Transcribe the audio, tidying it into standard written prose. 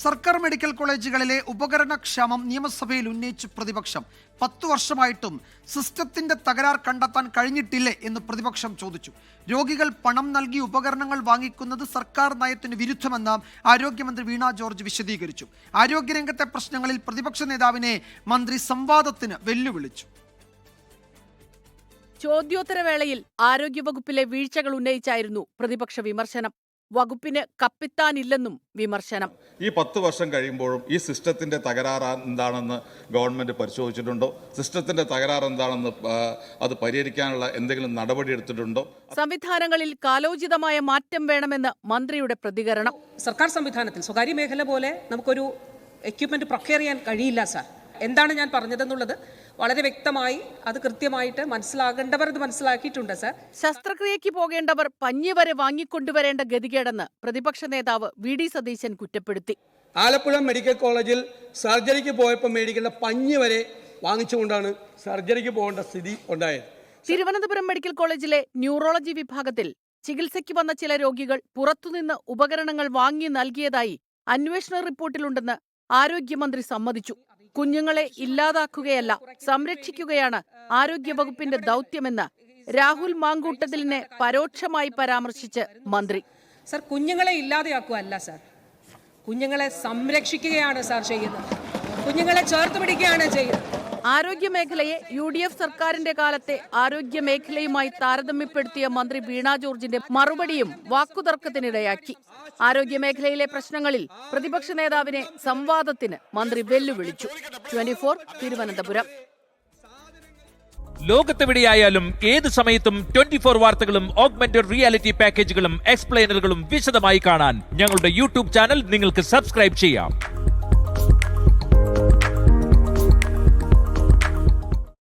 സർക്കാർ മെഡിക്കൽ കോളേജുകളിലെ ഉപകരണക്ഷാമം നിയമസഭയിൽ ഉന്നയിച്ച് പ്രതിപക്ഷം 10 വർഷമായിട്ടും സിസ്റ്റത്തിന്റെ തകരാർ കണ്ടെത്താൻ കഴിഞ്ഞിട്ടില്ലേ എന്ന് പ്രതിപക്ഷം ചോദിച്ചു. രോഗികൾ പണം നൽകി ഉപകരണങ്ങൾ വാങ്ങിക്കുന്നത് സർക്കാർ നയത്തിന് വിരുദ്ധമെന്ന് ആരോഗ്യമന്ത്രി വീണ ജോർജ് വിശദീകരിച്ചു. ആരോഗ്യരംഗത്തെ പ്രശ്നങ്ങളിൽ പ്രതിപക്ഷ നേതാവിനെ മന്ത്രി സംവാദത്തിന് വെല്ലുവിളിച്ചു. ചോദ്യോത്തരവേളയിൽ ആരോഗ്യവകുപ്പിലെ വീഴ്ചകൾ ഉന്നയിച്ചായിരുന്നു പ്രതിപക്ഷ വിമർശനം. വകുപ്പിന് കപ്പിത്താനില്ലെന്നും വിമർശനം. ഈ 10 വർഷം കഴിയുമ്പോഴും ഈ സിസ്റ്റത്തിന്റെ തകരാർ എന്താണെന്ന് ഗവൺമെന്റ് പരിശോധിച്ചിട്ടുണ്ടോ? സിസ്റ്റത്തിന്റെ തകരാർ എന്താണെന്ന് അത് പരിഹരിക്കാനുള്ള എന്തെങ്കിലും നടപടി എടുത്തിട്ടുണ്ടോ? സംവിധാനങ്ങളിൽ കാലോചിതമായ മാറ്റം വേണമെന്ന് മന്ത്രിയുടെ പ്രതികരണം. സർക്കാർ സംവിധാനത്തിൽ സ്വകാര്യ മേഖല പോലെ നമുക്കൊരു എക്യുപ്മെന്റ് പ്രൊക്യൂർ ചെയ്യാൻ കഴിയില്ല സാർ. എന്താണ് ഞാൻ പറഞ്ഞതെന്നുള്ളത് വളരെ വ്യക്തമായി അത് കൃത്യമായിട്ട് മനസ്സിലാകേണ്ടവർ അത് മനസ്സിലാക്കിയിട്ടുണ്ട് സാർ. ശസ്ത്രക്രിയയ്ക്ക് പോകേണ്ടവർ പഞ്ഞി വരെ വാങ്ങിക്കൊണ്ടുവരേണ്ട ഗതികേടെന്ന് പ്രതിപക്ഷ നേതാവ് വി.ഡി. സതീശൻ കുറ്റപ്പെടുത്തി. ആലപ്പുഴ മെഡിക്കൽ കോളേജിൽ സർജറിക്ക് പോയപ്പോൾ മേടിക്കേണ്ട പഞ്ഞി വരെ വാങ്ങിച്ചുകൊണ്ടാണ് സർജറിക്ക് പോകേണ്ട സ്ഥിതി ഉണ്ടായത്. തിരുവനന്തപുരം മെഡിക്കൽ കോളേജിലെ ന്യൂറോളജി വിഭാഗത്തിൽ ചികിത്സയ്ക്ക് വന്ന ചില രോഗികൾ പുറത്തുനിന്ന് ഉപകരണങ്ങൾ വാങ്ങി നൽകിയതായി അന്വേഷണ റിപ്പോർട്ടിലുണ്ടെന്ന് ആരോഗ്യമന്ത്രി സമ്മതിച്ചു. കുഞ്ഞുങ്ങളെ ഇല്ലാതാക്കുകയല്ല, സംരക്ഷിക്കുകയാണ് ആരോഗ്യവകുപ്പിന്റെ ദൗത്യമെന്ന് രാഹുൽ മാങ്കൂട്ടത്തിലിനെ പരോക്ഷമായി പരാമർശിച്ച് മന്ത്രി. സാർ, കുഞ്ഞുങ്ങളെ ഇല്ലാതെയാക്കുകയല്ല സാർ, കുഞ്ഞുങ്ങളെ സംരക്ഷിക്കുകയാണ് സാർ ചെയ്യുന്നത്. കുഞ്ഞുങ്ങളെ ചേർത്ത് പിടിക്കുകയാണ് ചെയ്യുന്നത്. ആരോഗ്യമേഖലയെ UDF സർക്കാരിന്റെ കാലത്തെ ആരോഗ്യമേഖലയുമായി താരതമ്യപ്പെടുത്തിയ മന്ത്രി വീണ ജോർജിന്റെ മറുപടിയും വാക്കുതർക്കത്തിനിടയാക്കി. ആരോഗ്യമേഖലയിലെ പ്രശ്നങ്ങളിൽ പ്രതിപക്ഷ നേതാവിനെ സംവാദത്തിന് മന്ത്രി വെല്ലുവിളിച്ചു. 24 തിരുവനന്തപുരം. ലോകത്തെവിടെയായാലും ഏത് സമയത്തും 24 വാർത്തകളും ഓഗ്മെന്റഡ് റിയാലിറ്റി പാക്കേജുകളും എക്സ്പ്ലെയിനറുകളും വിശദമായി കാണാൻ ഞങ്ങളുടെ YouTube ചാനൽ നിങ്ങൾക്ക് സബ്സ്ക്രൈബ് ചെയ്യാം.